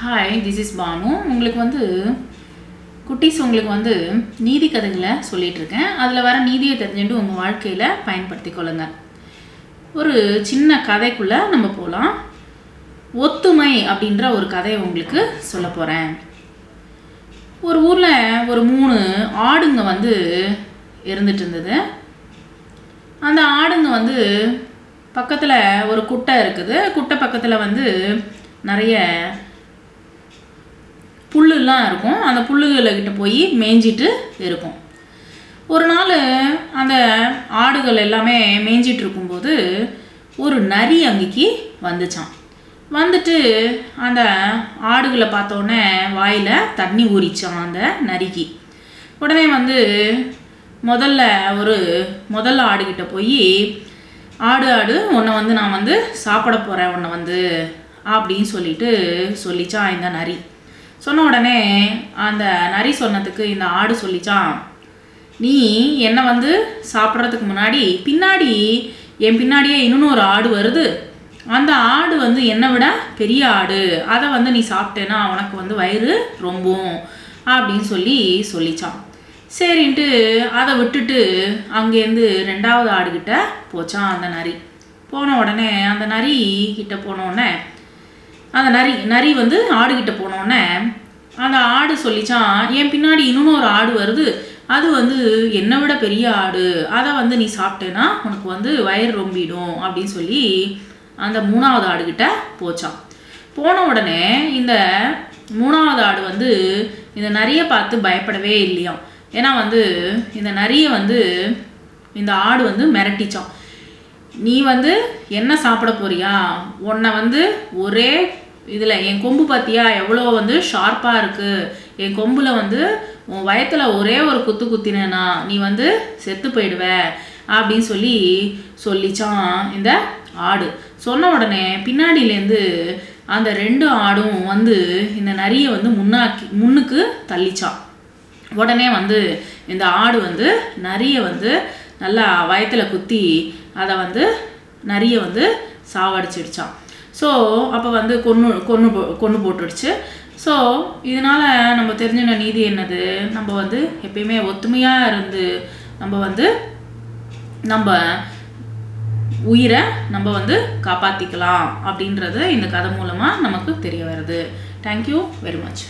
Hi, this is Banu. உங்களுக்கு நீதி கதைகளை சொல்லிகிட்ருக்கேன். அதில் வர நீதியை தெரிஞ்சுட்டு உங்கள் வாழ்க்கையில் பயன்படுத்தி கொள்ளுங்க. ஒரு சின்ன கதைக்குள்ளே நம்ம போகலாம். ஒத்துமை அப்படின்ற ஒரு கதையை உங்களுக்கு சொல்ல போகிறேன். ஒரு ஊரில் ஒரு 3 ஆடுங்க இருந்துட்டு இருந்தது. அந்த ஆடுங்க பக்கத்தில் ஒரு குட்டை இருக்குது. குட்டை பக்கத்தில் நிறைய புல்லுலாம் இருக்கும். அந்த புல்லுகிட்ட போய் மேய்ஞ்சிட்டு இருக்கும். ஒரு நாள் அந்த ஆடுகள் எல்லாமே மேய்ஞ்சிட்டு இருக்கும்போது ஒரு நரி அங்கேக்கு வந்துச்சான். வந்துட்டு அந்த ஆடுகளை பார்த்தோன்னே வாயில் தண்ணி ஊறிச்சான் அந்த நரிக்கு. உடனே முதல்ல ஆடுகிட்ட போய் ஆடு உன்னை நான் சாப்பிட போகிறேன் உன்னை அப்படின்னு சொல்லிச்சான் இந்த நரி. சொன்ன உடனே அந்த நரி சொன்னதுக்கு இந்த ஆடு சொல்லிச்சான், நீ என்னை சாப்பிட்றதுக்கு முன்னாடி என் பின்னாடியே இன்னொரு ஆடு வருது. அந்த ஆடு என்னை விட பெரிய ஆடு. அதை நீ சாப்பிட்டேன்னா உனக்கு வயிறு ரொம்பும் அப்படின்னு சொல்லிச்சான். சரின்ட்டு அதை விட்டுட்டு அங்கேருந்து 2வது ஆடுகிட்ட போச்சான் அந்த நரி. போன உடனே அந்த நரி கிட்ட போனோடனே அந்த நரி ஆடுகிட்ட போனோடனே அந்த ஆடு சொல்லிச்சான், என் பின்னாடி இன்னொரு ஆடு வருது. அது என்னை விட பெரிய ஆடு. அதை நீ சாப்பிட்டேன்னா உனக்கு வயிறு ரொம்பிடும் அப்படின்னு சொல்லி அந்த 3வது ஆடுகிட்ட போச்சான். போன உடனே இந்த 3வது ஆடு இந்த நரியை பார்த்து பயப்படவே இல்லையாம். ஏன்னா இந்த நரியை இந்த ஆடு மிரட்டிச்சான். நீ என்ன சாப்பிட போறியா? உன்னை ஒரே இதில் என் கொம்பு பார்த்தியா எவ்வளோ ஷார்ப்பாக இருக்குது. என் கொம்பில் உன் வயத்தில் ஒரே ஒரு குத்து குத்தினேனா நீ செத்து போயிடுவ அப்படின்னு சொல்லிச்சான் இந்த ஆடு. சொன்ன உடனே பின்னாடியிலேருந்து அந்த 2 ஆடும் இந்த நரியை முன்னுக்கு தள்ளிச்சான். உடனே இந்த ஆடு நரியை நல்லா வயத்தில் குத்தி அதை நரியை சாவடிச்சிடுச்சான். ஸோ அப்போ கொன்று போட்டுடுச்சு. ஸோ இதனால் நம்ம தெரிஞ்சுன நீதி என்னது? நம்ம எப்பயுமே ஒத்துமையாக இருந்து நம்ம உயிரை நம்ம காப்பாற்றிக்கலாம் அப்படின்றது இந்த கதை மூலமாக நமக்கு தெரிய வருது. Thank you very much.